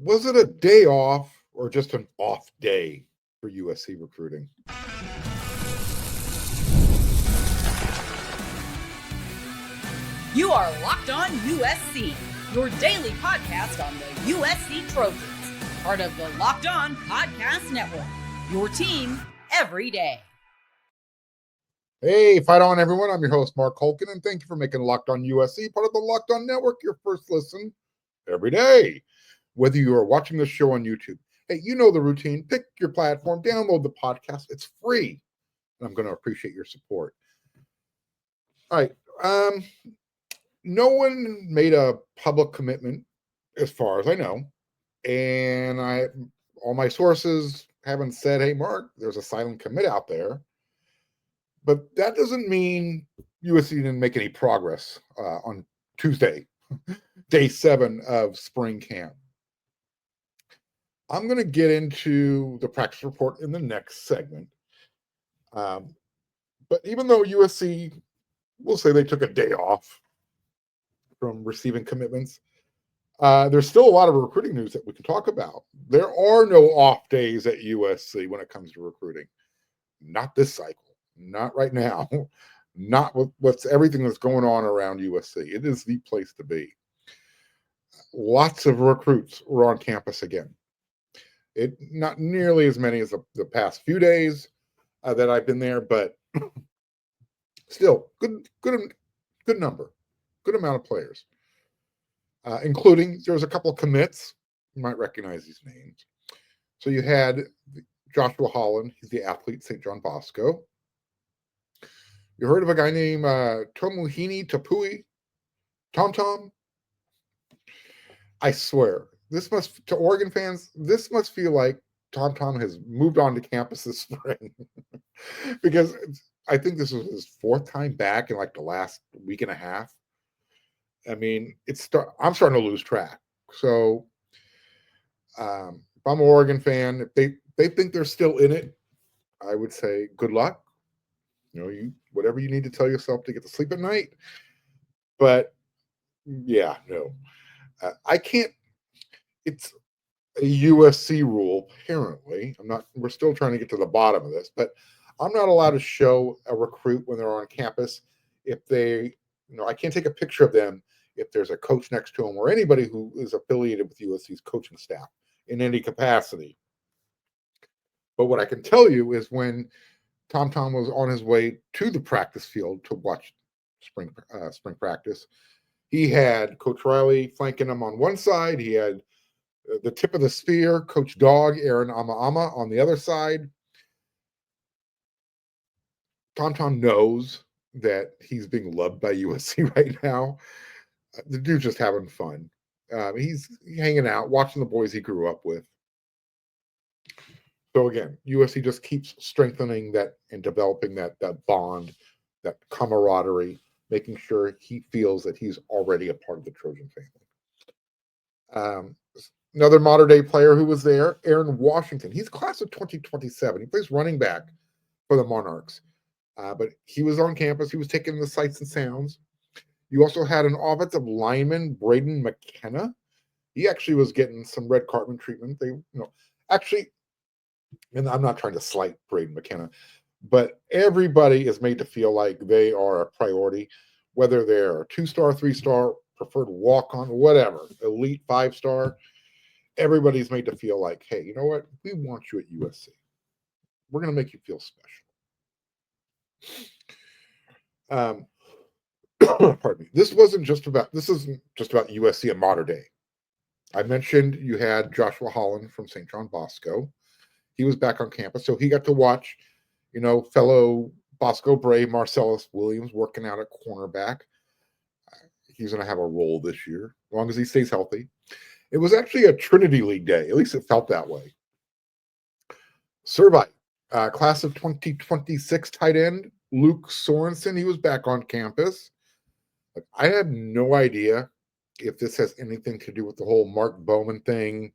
Was it a day off or just an off day for USC recruiting? You are Locked On USC, your daily podcast on the USC Trojans, part of the Locked On Podcast Network, your team every day. Hey, fight on, everyone. I'm your host, Mark Holkin, and thank you for making Locked On USC part of the Locked On Network your first listen every day. Whether you are watching this show on YouTube, hey, you know the routine. Pick your platform, download the podcast. It's free, and I'm going to appreciate your support. All right. No one made a public commitment, as far as I know, and all my sources haven't said, "Hey, Mark, there's a silent commit out there." But that doesn't mean USC didn't make any progress on Tuesday, day 7 of spring camp. I'm going to get into the practice report in the next segment. But even though USC, we'll say they took a day off from receiving commitments, there's still a lot of recruiting news that we can talk about. There are no off days at USC when it comes to recruiting. Not this cycle. Not right now. Not with what's everything that's going on around USC. It is the place to be. Lots of recruits were on campus again. Not nearly as many as the past few days that I've been there, but still good number, good amount of players, including there was a couple of commits. You might recognize these names. So you had Joshua Holland. He's the athlete, St. John Bosco. You heard of a guy named Tomuhini Tapui, Tom? I swear, to Oregon fans, this must feel like Tom has moved on to campus this spring. Because I think this was his 4th time back in like the last week and a half. I mean, I'm starting to lose track. So if I'm an Oregon fan, if they think they're still in it, I would say good luck. Whatever you need to tell yourself to get to sleep at night. But yeah, no, I can't. It's a USC rule, apparently. We're still trying to get to the bottom of this, but I'm not allowed to show a recruit when they're on campus if I can't take a picture of them if there's a coach next to them or anybody who is affiliated with USC's coaching staff in any capacity. But what I can tell you is when Tom was on his way to the practice field to watch spring practice, he had Coach Riley flanking him on one side. He had the tip of the spear, Coach Dog, Aaron Ama on the other side. Tom knows that he's being loved by USC right now. The dude's just having fun. He's hanging out, watching the boys he grew up with. So again, USC just keeps strengthening that and developing that bond, that camaraderie, making sure he feels that he's already a part of the Trojan family. Another modern day player who was there, Aaron Washington. He's class of 2027. He plays running back for the Monarchs. But he was on campus. He was taking the sights and sounds. You also had an offensive lineman, Braden McKenna. He actually was getting some red carpet treatment. And I'm not trying to slight Braden McKenna, but everybody is made to feel like they are a priority, whether they're a 2-star, 3-star, preferred walk-on, whatever, elite 5-star. Everybody's made to feel like, hey, you know what? We want you at USC. We're going to make you feel special. Pardon me. This isn't just about USC in modern day. I mentioned you had Joshua Holland from St. John Bosco. He was back on campus, so he got to watch, fellow Bosco Brave Marcellus Williams working out at cornerback. He's going to have a role this year, as long as he stays healthy. It was actually a Trinity League day. At least it felt that way. Servite, class of 2026 tight end, Luke Sorensen. He was back on campus. I have no idea if this has anything to do with the whole Mark Bowman thing,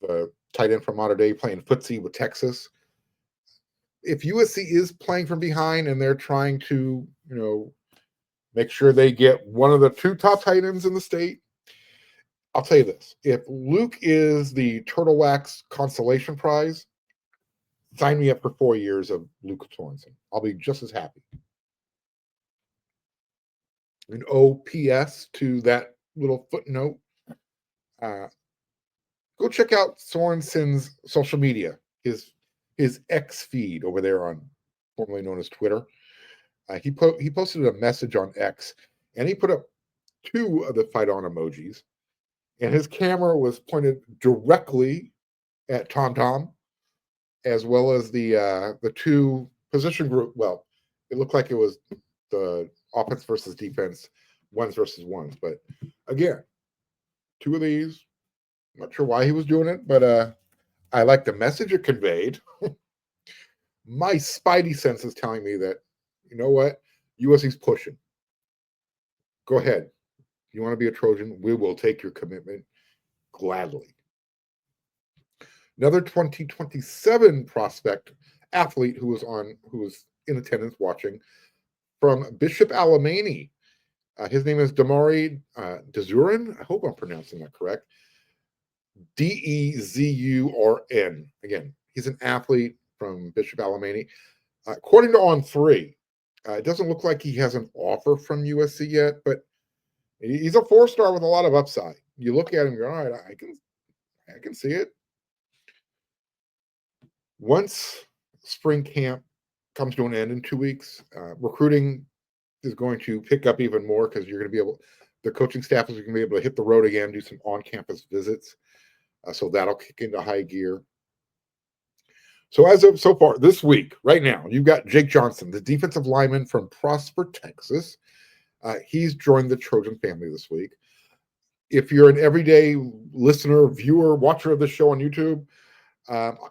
the tight end from modern day playing footsie with Texas. If USC is playing from behind and they're trying to, make sure they get one of the 2 top tight ends in the state, I'll tell you this. If Luke is the Turtle Wax Consolation Prize, sign me up for 4 years of Luke Sorensen. I'll be just as happy. An OPS to that little footnote. Go check out Sorensen's social media, his X feed over there on formerly known as Twitter. He posted a message on X, and he put up 2 of the fight on emojis, and his camera was pointed directly at Tom, as well as the 2 position group. Well, it looked like it was the offense versus defense, ones versus ones. But again, 2 of these. I'm not sure why he was doing it, but I like the message it conveyed. My spidey sense is telling me that, you know what, USC's pushing. Go ahead. You want to be a Trojan? We will take your commitment gladly. Another 2027 prospect athlete who was in attendance watching from Bishop Alemany. His name is Damari Dezurin. I hope I'm pronouncing that correct. Dezurn. Again, he's an athlete from Bishop Alemany. According to On3, it doesn't look like he has an offer from USC yet, but he's a 4-star with a lot of upside. You look at him and go, all right, I can see it. Once spring camp comes to an end in 2 weeks, recruiting is going to pick up even more because you're going to be the coaching staff is going to be able to hit the road again, do some on-campus visits. So that'll kick into high gear. So as of so far this week, right now, you've got Jake Johnson, the defensive lineman from Prosper, Texas. He's joined the Trojan family this week. If you're an everyday listener, viewer, watcher of the show on YouTube,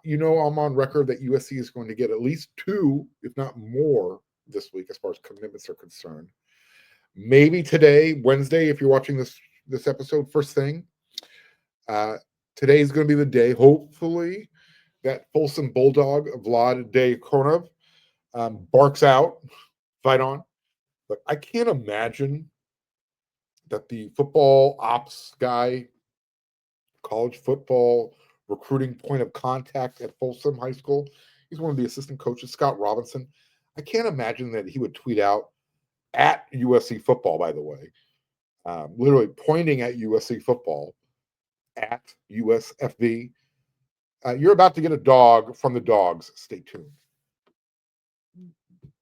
you know I'm on record that USC is going to get at least 2, if not more, this week as far as commitments are concerned. Maybe today, Wednesday, if you're watching this episode first thing. Today is going to be the day, hopefully, that Folsom Bulldog, Vlad Diakonov, barks out, fight on. But I can't imagine that the football ops guy, college football recruiting point of contact at Folsom High School, he's one of the assistant coaches, Scott Robinson. I can't imagine that he would tweet out at USC football, by the way, literally pointing at USC football, at USFB. You're about to get a dog from the dogs. Stay tuned.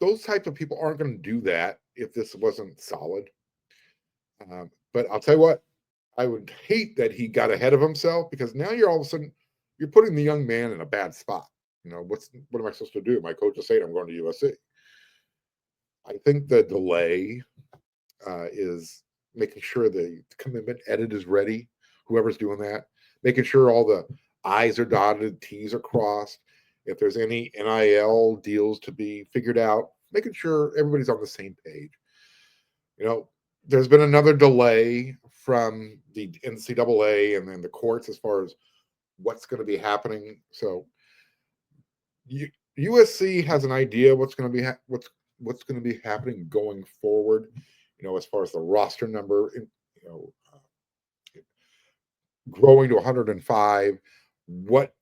Those types of people aren't going to do that if this wasn't solid. But I'll tell you what, I would hate that he got ahead of himself, because now you're all of a sudden, you're putting the young man in a bad spot. You know, what am I supposed to do? My coach is saying I'm going to USC. I think the delay is making sure the commitment edit is ready, whoever's doing that, making sure all the I's are dotted, T's are crossed. If there's any NIL deals to be figured out, making sure everybody's on the same page. You know, there's been another delay from the NCAA and then the courts as far as what's going to be happening. So USC has an idea what's going to be what's going to be happening going forward. You know, as far as the roster number, you know, growing to 105. What,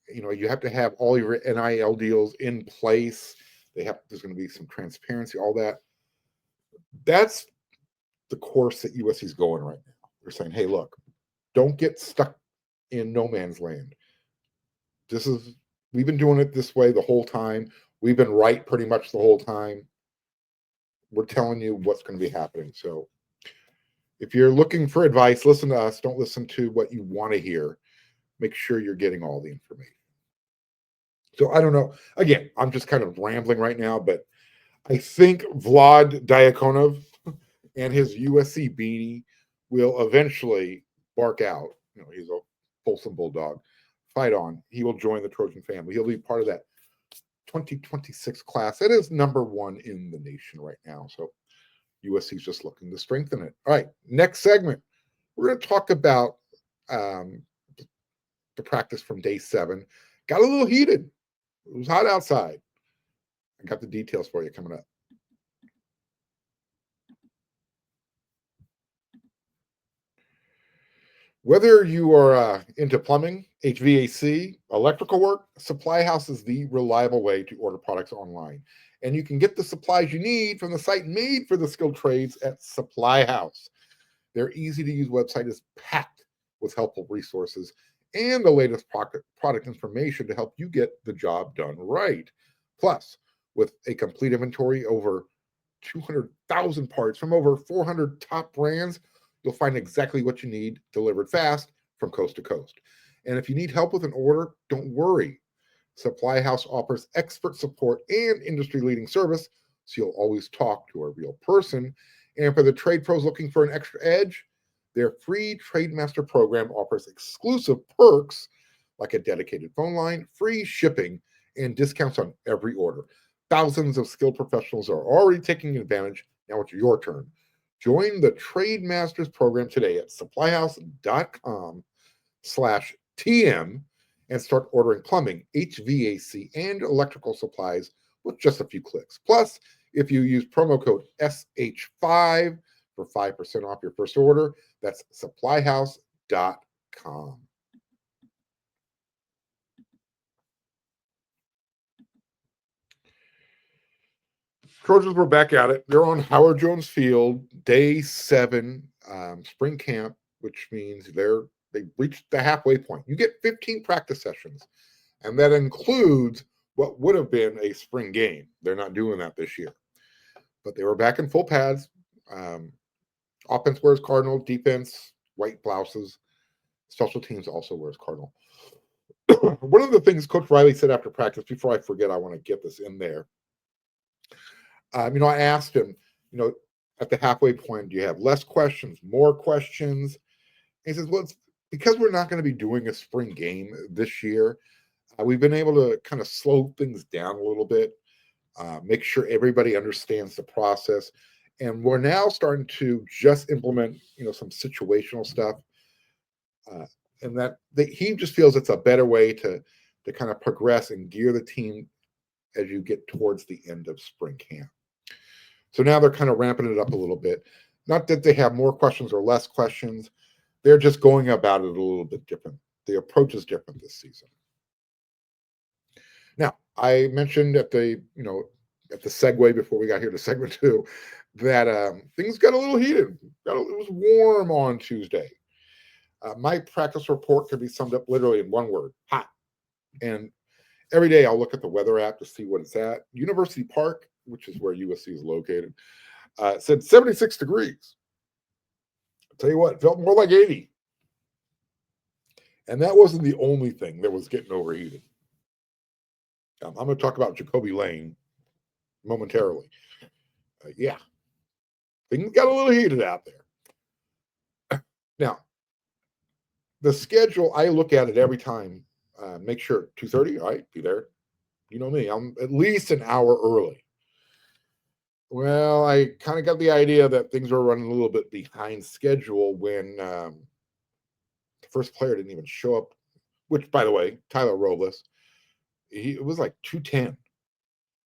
you know, you have to have all your NIL deals in place. There's going to be some transparency, all that. That's the course that USC is going right now. They're saying, hey, look, don't get stuck in no man's land. We've been doing it this way the whole time. We've been right pretty much the whole time. We're telling you what's going to be happening. So if you're looking for advice, listen to us. Don't listen to what you want to hear. Make sure you're getting all the information. So I don't know. Again, I'm just kind of rambling right now, but I think Vlad Diakonov and his USC beanie will eventually bark out. You know, he's a Folsom Bulldog. Fight on. He will join the Trojan family. He'll be part of that 2026 class. That is number 1 in the nation right now. So USC is just looking to strengthen it. All right, next segment. We're going to talk about the practice from day 7. Got a little heated. It was hot outside. I got the details for you coming up. Whether you are into plumbing, HVAC, electrical work, Supply House is the reliable way to order products online. And you can get the supplies you need from the site made for the skilled trades at Supply House. Their easy to use website is packed with helpful resources and the latest product information to help you get the job done right. Plus, with a complete inventory over 200,000 parts from over 400 top brands, you'll find exactly what you need delivered fast from coast to coast. And if you need help with an order, don't worry. Supply House offers expert support and industry leading service, so you'll always talk to a real person. And for the trade pros looking for an extra edge, their free Trademaster program offers exclusive perks like a dedicated phone line, free shipping, and discounts on every order. Thousands of skilled professionals are already taking advantage. Now it's your turn. Join the Trade Masters program today at supplyhouse.com/TM and start ordering plumbing, HVAC, and electrical supplies with just a few clicks. Plus, if you use promo code SH5 for 5% off your first order, that's supplyhouse.com. Trojans were back at it. They're on Howard Jones Field, day 7, spring camp, which means they reached the halfway point. You get 15 practice sessions, and that includes what would have been a spring game. They're not doing that this year, but they were back in full pads. Offense wears Cardinal, defense white blouses. Special teams also wears Cardinal. One of the things Coach Riley said after practice, before I forget, I want to get this in there. I asked him, at the halfway point, do you have less questions, more questions? And he says, well, it's because we're not going to be doing a spring game this year. We've been able to kind of slow things down a little bit, make sure everybody understands the process. And we're now starting to just implement, some situational stuff. And that he just feels it's a better way to kind of progress and gear the team as you get towards the end of spring camp. So now they're kind of ramping it up a little bit. Not that they have more questions or less questions. They're just going about it a little bit different. The approach is different this season. Now, I mentioned at the segue before we got here to segment 2 that things got a little heated. It was warm on Tuesday. My practice report could be summed up literally in one word: hot. And every day I'll look at the weather app to see what it's at. University Park, which is where USC is located, said 76 degrees. I'll tell you what, it felt more like 80. And that wasn't the only thing that was getting overheated. I'm going to talk about Jacoby Lane momentarily. Yeah, things got a little heated out there. Now, the schedule, I look at it every time. Make sure 2:30, all right, be there. You know me, I'm at least an hour early. Well, I kind of got the idea that things were running a little bit behind schedule when the first player didn't even show up, which, by the way, Tyler Robles, it was like 2:10.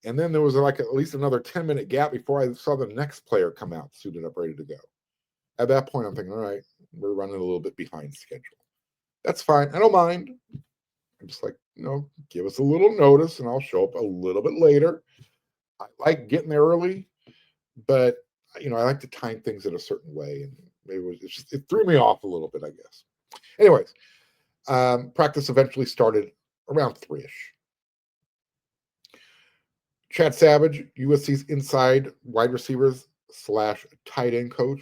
And then there was like at least another 10-minute gap before I saw the next player come out, suited up, ready to go. At that point, I'm thinking, all right, we're running a little bit behind schedule. That's fine. I don't mind. I'm just like, give us a little notice and I'll show up a little bit later. I like getting there early, but I like to time things in a certain way, and it threw me off a little bit, I guess. Anyways, practice eventually started around 3-ish. Chad Savage, USC's inside wide receivers / tight end coach.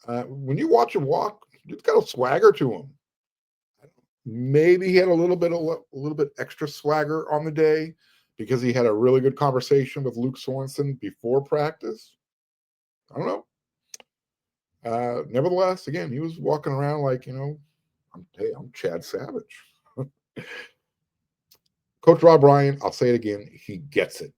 When you watch him walk, he's got a swagger to him. Maybe he had a little bit extra swagger on the day because he had a really good conversation with Luke Sorensen before practice. I don't know. Nevertheless, again, he was walking around like, I'm Chad Savage. Coach Rob Ryan, I'll say it again, he gets it.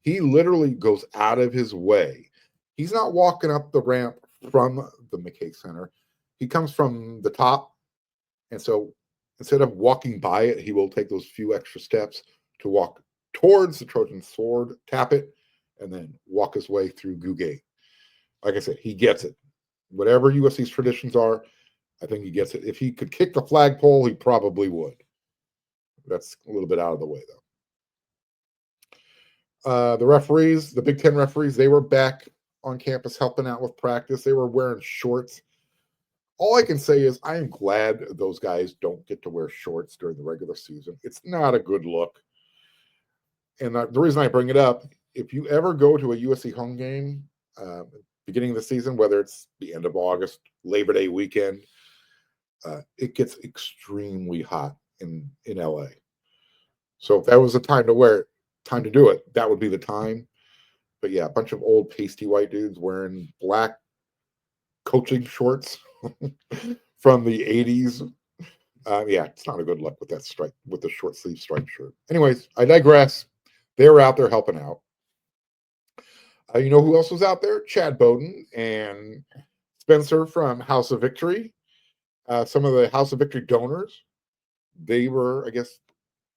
He literally goes out of his way. He's not walking up the ramp from the McKay Center. He comes from the top. And so instead of walking by it, he will take those few extra steps to walk towards the Trojan sword, tap it, and then walk his way through Goo Gate. Like I said, he gets it. Whatever USC's traditions are, I think he gets it. If he could kick the flagpole, he probably would. That's a little bit out of the way, though. The referees, the Big Ten referees, they were back on campus helping out with practice. They were wearing shorts. All I can say is I am glad those guys don't get to wear shorts during the regular season. It's not a good look. And the reason I bring it up, if you ever go to a USC home game, beginning of the season, whether it's the end of August, Labor Day weekend, it gets extremely hot in LA. So if that was the time to do it, that would be the time. But yeah, a bunch of old pasty white dudes wearing black coaching shorts from the 80s. Yeah, it's not a good look with that stripe, with the short sleeve striped shirt. Anyways, I digress. They were out there helping out. You know who else was out there? Chad Bowden and Spencer from House of Victory. Some of the House of Victory donors. They were, I guess,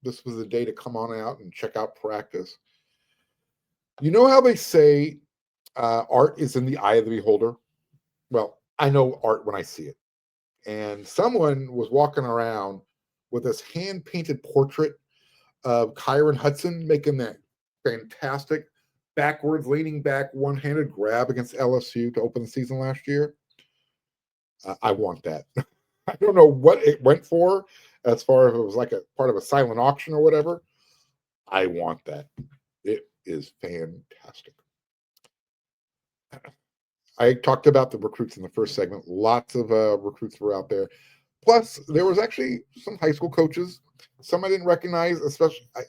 this was the day to come on out and check out practice. You know how they say art is in the eye of the beholder? Well, I know art when I see it. And someone was walking around with this hand-painted portrait of Kyron Hudson making that fantastic backwards, leaning back, one-handed grab against LSU to open the season last year. I want that. I don't know what it went for, as far as it was like a part of a silent auction or whatever. I want that. It is fantastic. I talked about the recruits in the first segment. Lots of recruits were out there. Plus, there was actually some high school coaches. Some I didn't recognize, especially. I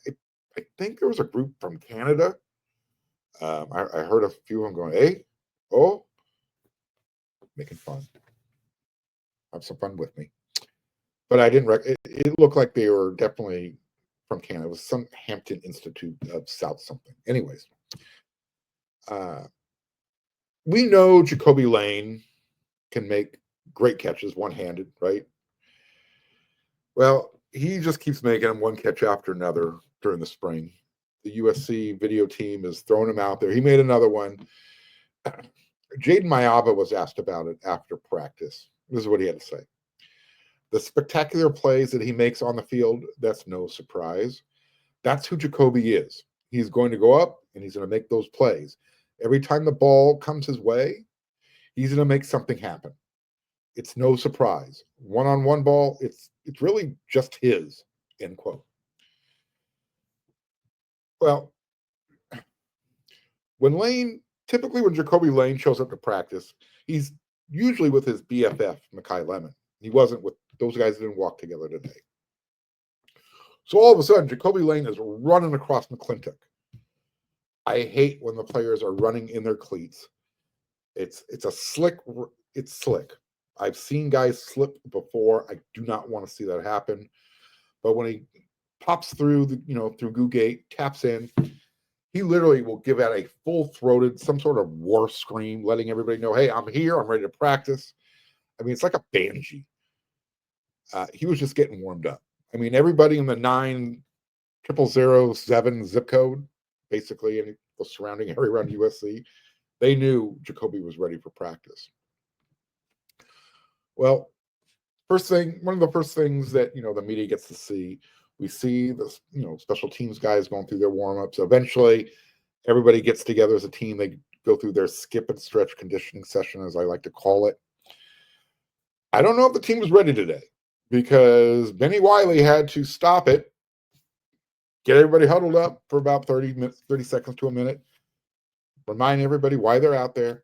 think there was a group from Canada. I heard a few of them going, "Hey, oh," making fun. Have some fun with me. But I didn't. It looked like they were definitely from Canada. It was some Hampton Institute of South something. Anyways, we know Jacoby Lane can make great catches one-handed, right? Well, he just keeps making them one catch after another during the spring. The USC video team is throwing him out there. He made another one. Jaden Mayaba was asked about it after practice. This is what he had to say. The spectacular plays that he makes on the field, that's no surprise. That's who Jacoby is. He's going to go up and he's going to make those plays. Every time the ball comes his way, he's going to make something happen. It's no surprise. One-on-one ball, it's really just his, end quote. Well, typically when Jacoby Lane shows up to practice, he's usually with his BFF, Mekhi Lemon. He wasn't with those guys. Didn't walk together today. So all of a sudden, Jacoby Lane is running across McClintock. I hate when the players are running in their cleats. It's slick. I've seen guys slip before. I do not want to see that happen. But when he pops through through Goo Gate, taps in, he literally will give out a full-throated, some sort of war scream, letting everybody know, "Hey, I'm here. I'm ready to practice." I mean, it's like a banshee. He was just getting warmed up. I mean, everybody in the 90007 zip code, basically, and the surrounding area around USC, they knew Jacoby was ready for practice. Well, one of the first things that the media gets to see, we see the special teams guys going through their warm-ups. Eventually, everybody gets together as a team. They go through their skip and stretch conditioning session, as I like to call it. I don't know if the team was ready today, because Benny Wiley had to stop it, get everybody huddled up for about 30 seconds to a minute, remind everybody why they're out there.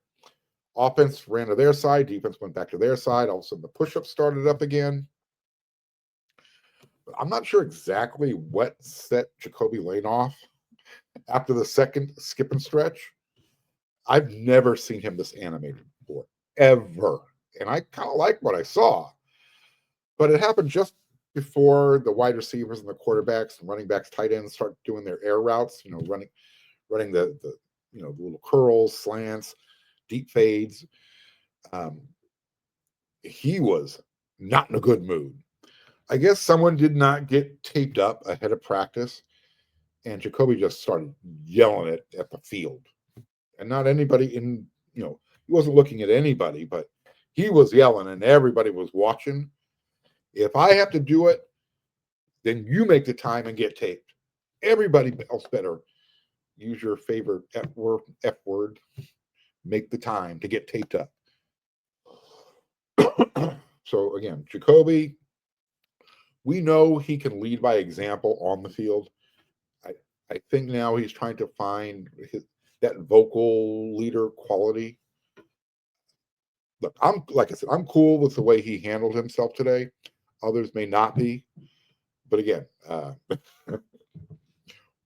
Offense ran to their side, defense went back to their side. All of a sudden, the push-ups started up again. But I'm not sure exactly what set Jacoby Lane off after the second skip and stretch. I've never seen him this animated before, ever. And I kind of like what I saw. But it happened just before the wide receivers and the quarterbacks and running backs, tight ends start doing their air routes, running the little curls, slants, deep fades. He was not in a good mood. I guess someone did not get taped up ahead of practice, and Jacoby just started yelling at the field. And not anybody he wasn't looking at anybody, but He was yelling and everybody was watching. If I have to do it, then you make the time and get taped. Everybody else better use your favorite F word, make the time to get taped up. So again, Jacoby, we know he can lead by example on the field. I think now he's trying to find that vocal leader quality. Look, like I said, I'm cool with the way he handled himself today. Others may not be, but again,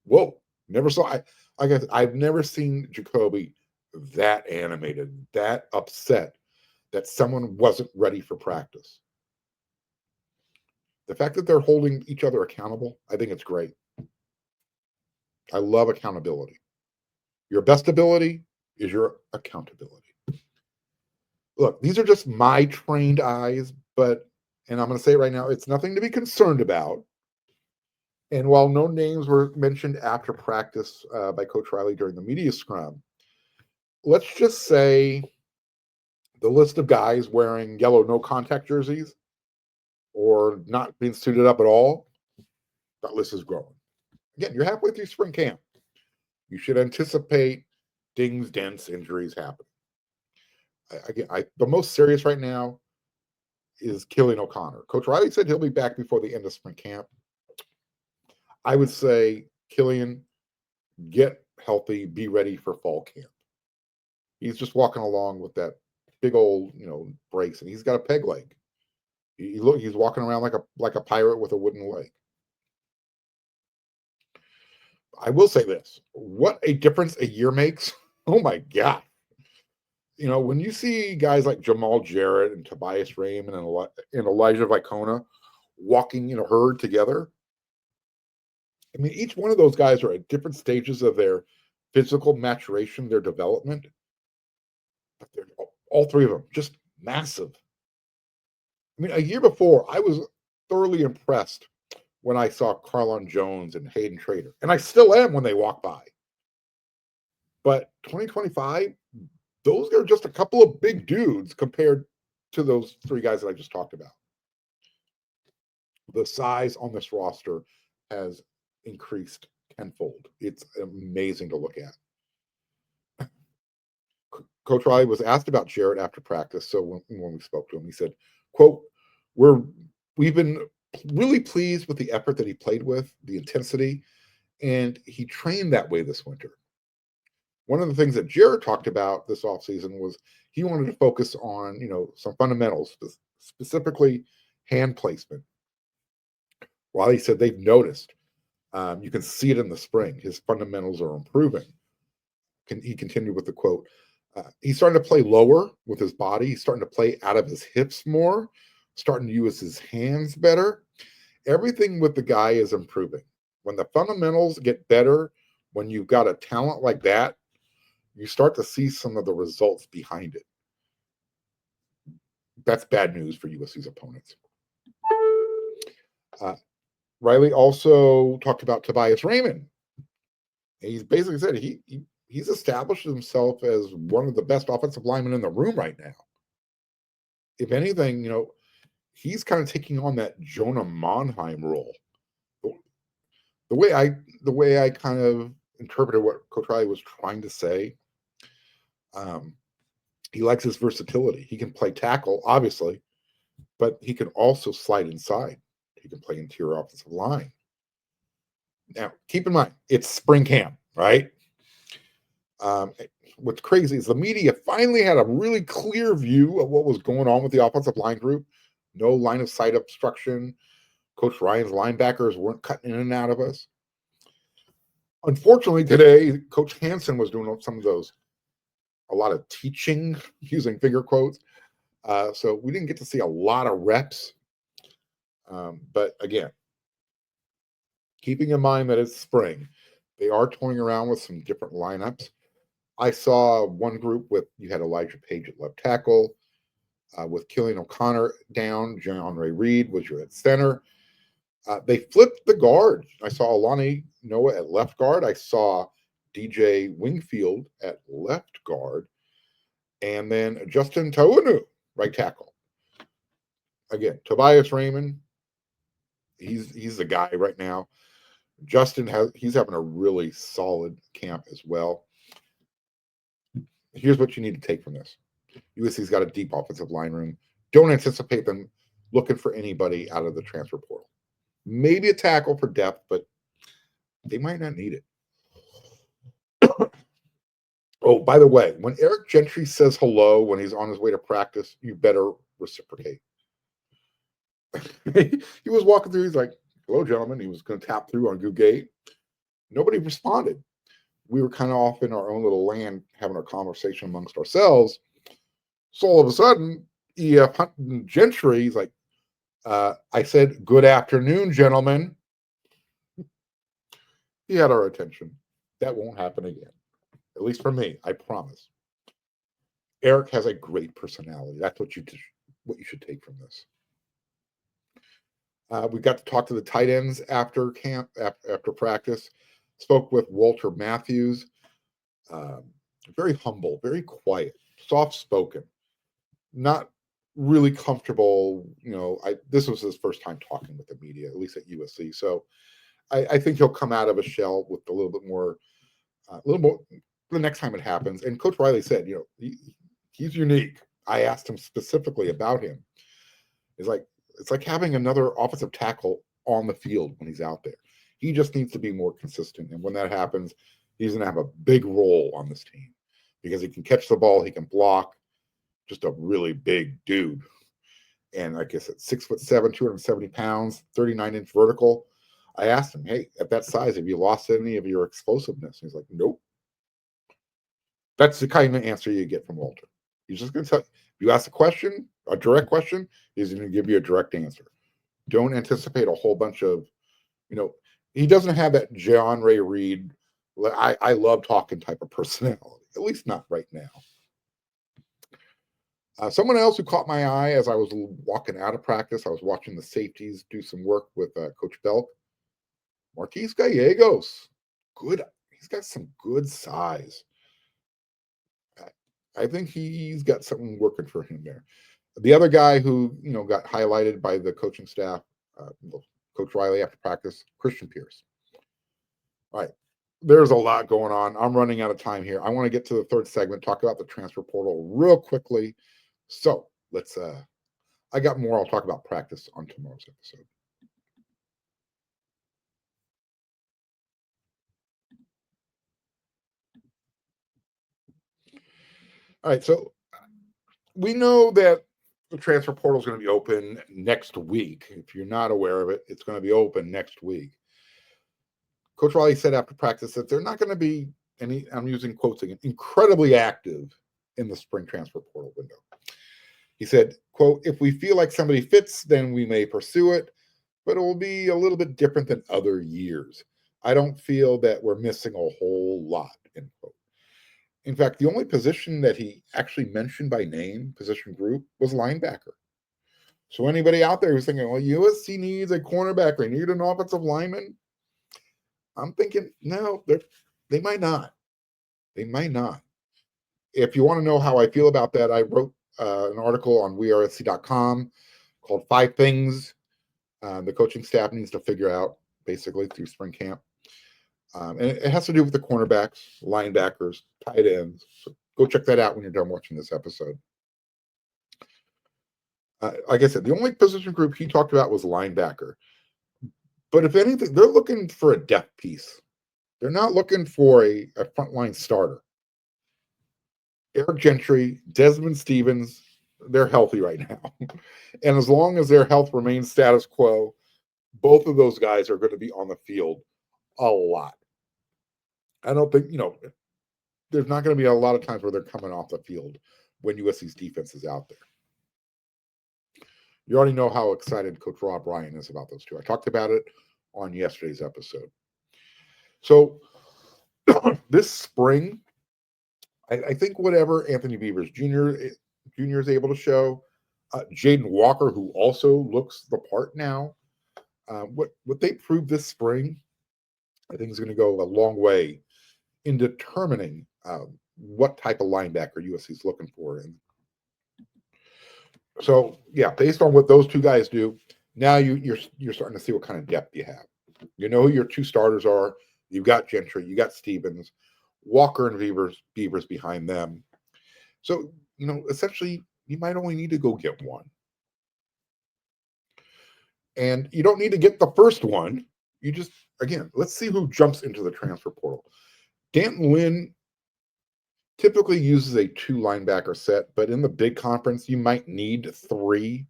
whoa, never saw. I've never seen Jacoby that animated, that upset that someone wasn't ready for practice. The fact that they're holding each other accountable, I think it's great. I love accountability. Your best ability is your accountability. Look, these are just my trained eyes, but, and I'm going to say it right now, it's nothing to be concerned about. And while no names were mentioned after practice by Coach Riley during the media scrum, let's just say the list of guys wearing yellow no contact jerseys or not being suited up at all, that list is growing. Again, you're halfway through spring camp. You should anticipate dings, dents, injuries happening. The most serious right now is Killian O'Connor. Coach Riley said he'll be back before the end of spring camp. I would say, Killian, get healthy, be ready for fall camp. He's just walking along with that big old, brace, and he's got a peg leg. He's walking around like a pirate with a wooden leg. I will say this: what a difference a year makes! Oh my God! When you see guys like Jamal Jarrett and Tobias Raymond and Elijah Vicona walking in a herd together, I mean, each one of those guys are at different stages of their physical maturation, their development. But they're all three of them just massive. I mean, a year before, I was thoroughly impressed when I saw Carlon Jones and Hayden Trader, and I still am when they walk by. But 2025, those are just a couple of big dudes compared to those three guys that I just talked about. The size on this roster has increased tenfold. It's amazing to look at. Coach Riley was asked about Jarrett after practice. So when we spoke to him, he said, quote, we've been really pleased with the effort that he played with, the intensity, and he trained that way this winter. One of the things that Jarrett talked about this offseason was he wanted to focus on, some fundamentals, specifically hand placement. Riley said they've noticed. You can see it in the spring. His fundamentals are improving. He continued with the quote. He's starting to play lower with his body. He's starting to play out of his hips more, starting to use his hands better. Everything with the guy is improving. When the fundamentals get better, when you've got a talent like that, you start to see some of the results behind it. That's bad news for USC's opponents. Riley also talked about Tobias Raymond. He's basically said he's established himself as one of the best offensive linemen in the room right now. If anything, he's kind of taking on that Jonah Monheim role. The way I kind of interpreted what Coach Riley was trying to say, he likes his versatility. He can play tackle, obviously, but he can also slide inside. He can play interior offensive line. Now, keep in mind, it's spring camp, right? What's crazy is the media finally had a really clear view of what was going on with the offensive line group. No line of sight obstruction. Coach Ryan's linebackers weren't cutting in and out of us. Unfortunately, today, Coach Hansen was doing a lot of teaching, using finger quotes. So we didn't get to see a lot of reps. But again, keeping in mind that it's spring, they are toying around with some different lineups. I saw one group you had Elijah Page at left tackle, with Killian O'Connor down. John Ray Reed was your at center. They flipped the guard. I saw Alani Noah at left guard. I saw DJ Wingfield at left guard. And then Justin Taunu right tackle. Again, Tobias Raymond, he's the guy right now. Justin he's having a really solid camp as well. Here's what you need to take from this. USC's got a deep offensive line room. Don't anticipate them looking for anybody out of the transfer portal. Maybe a tackle for depth, but they might not need it. Oh, by the way, when Eric Gentry says hello when he's on his way to practice, you better reciprocate. He was walking through. He's like, hello, gentlemen. He was going to tap through on Goo Gate. Nobody responded. We were kind of off in our own little land having a conversation amongst ourselves. So all of a sudden, EF Gentry, he's like, I said, good afternoon, gentlemen. He had our attention. That won't happen again. At least for me, I promise. Eric has a great personality. That's what you should take from this. We got to talk to the tight ends after camp, after practice. Spoke with Walter Matthews. Very humble, very quiet, soft-spoken. Not really comfortable. This was his first time talking with the media, at least at USC. So I think he'll come out of a shell with a little more the next time it happens. And Coach Riley said, he's unique. I asked him specifically about him. It's like having another offensive tackle on the field when he's out there. He just needs to be more consistent. And when that happens, he's going to have a big role on this team because he can catch the ball, he can block, just a really big dude. And like I said, 6'7", 270 pounds, 39-inch vertical. I asked him, hey, at that size, have you lost any of your explosiveness? And he's like, nope. That's the kind of answer you get from Walter. He's just going to tell you. If you ask a question, a direct question, he's going to give you a direct answer. Don't anticipate a whole bunch of, he doesn't have that John Ray Reid, I love talking type of personality, at least not right now. Someone else who caught my eye as I was walking out of practice, I was watching the safeties do some work with Coach Belk. Marquise Gallegos. Good. He's got some good size. I think he's got something working for him there. The other guy who, got highlighted by the coaching staff, Coach Riley after practice, Christian Pierce. All right. There's a lot going on. I'm running out of time here. I want to get to the third segment, talk about the transfer portal real quickly. So let's, I got more. I'll talk about practice on tomorrow's episode. All right. So we know that the transfer portal is going to be open next week. If you're not aware of it, it's going to be open next week. Coach Riley said after practice that they're not going to be any, I'm using quotes again, incredibly active in the spring transfer portal window. He said, quote, if we feel like somebody fits, then we may pursue it, but it will be a little bit different than other years. I don't feel that we're missing a whole lot, end quote. In fact, the only position that he actually mentioned by name, position group, was linebacker. So anybody out there who's thinking, well, USC needs a cornerback, they need an offensive lineman, I'm thinking, no, they might not. They might not. If you want to know how I feel about that, I wrote an article on wearesc.com called 5 Things the Coaching Staff Needs to Figure Out, basically, through spring camp. And it has to do with the cornerbacks, linebackers, tight ends. So go check that out when you're done watching this episode. Like I said, the only position group he talked about was linebacker. But if anything, they're looking for a depth piece. They're not looking for a frontline starter. Eric Gentry, Desmond Stevens, they're healthy right now. And as long as their health remains status quo, both of those guys are going to be on the field a lot. I don't think, there's not going to be a lot of times where they're coming off the field when USC's defense is out there. You already know how excited Coach Rob Ryan is about those two. I talked about it on yesterday's episode. So this spring, I think whatever Anthony Beavers Jr. is able to show, Jaden Walker, who also looks the part now, what they proved this spring, I think is going to go a long way in determining what type of linebacker USC is looking for. And So yeah, based on what those two guys do, now you're starting to see what kind of depth you have. You know who your two starters are. You've got Gentry, you got Stevens, Walker and Beavers behind them. So essentially, you might only need to go get one, and you don't need to get the first one. You just let's see who jumps into the transfer portal. Antonlynn typically uses a 2 linebacker set, but in the big conference, you might need 3,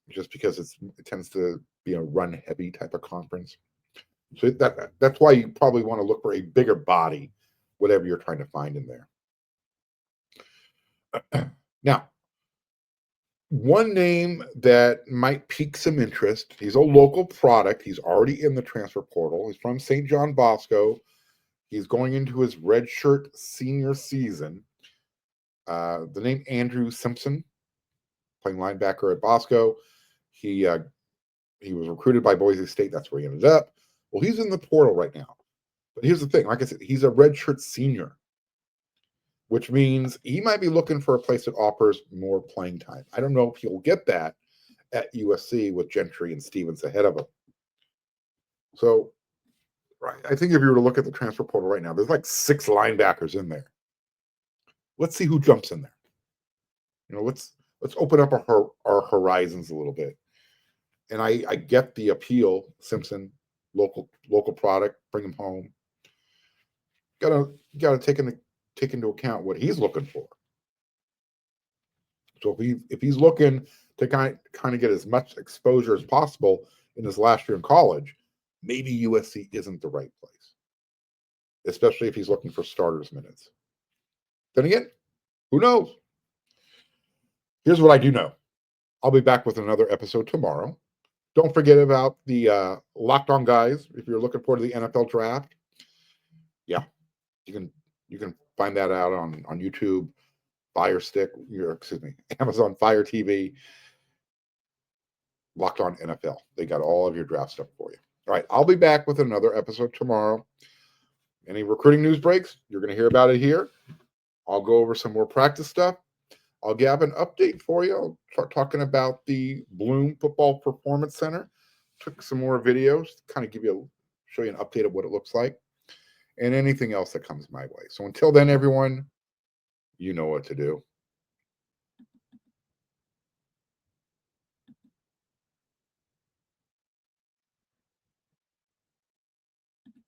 just because it tends to be a run heavy type of conference. So that's why you probably want to look for a bigger body, whatever you're trying to find in there. Now, one name that might pique some interest. He's a local product. He's already in the transfer portal. He's from St. John Bosco. He's going into his redshirt senior season. The name Andrew Simpson, playing linebacker at Bosco. He was recruited by Boise State. That's where he ended up. Well, he's in the portal right now. But here's the thing. Like I said, he's a redshirt senior, which means he might be looking for a place that offers more playing time. I don't know if he'll get that at USC with Gentry and Stevens ahead of him. So, right, I think if you were to look at the transfer portal right now, there's like 6 linebackers in there. Let's see who jumps in there. Let's open up our horizons a little bit. And I get the appeal. Simpson, local product, bring him home. Gotta take into account what he's looking for. So if he's looking to kind of get as much exposure as possible in his last year in college, maybe USC isn't the right place, especially if he's looking for starters minutes. Then again, who knows? Here's what I do know. I'll be back with another episode tomorrow. Don't forget about the Locked On guys. If you're looking forward to the NFL draft, yeah, you can find that out on YouTube, Amazon Fire TV. Locked On NFL. They got all of your draft stuff for you. All right, I'll be back with another episode tomorrow. Any recruiting news breaks, you're going to hear about it here. I'll go over some more practice stuff. I'll have an update for you. I'll start talking about the Bloom Football Performance Center. Took some more videos to kind of show you an update of what it looks like, and anything else that comes my way. So until then, everyone, you know what to do.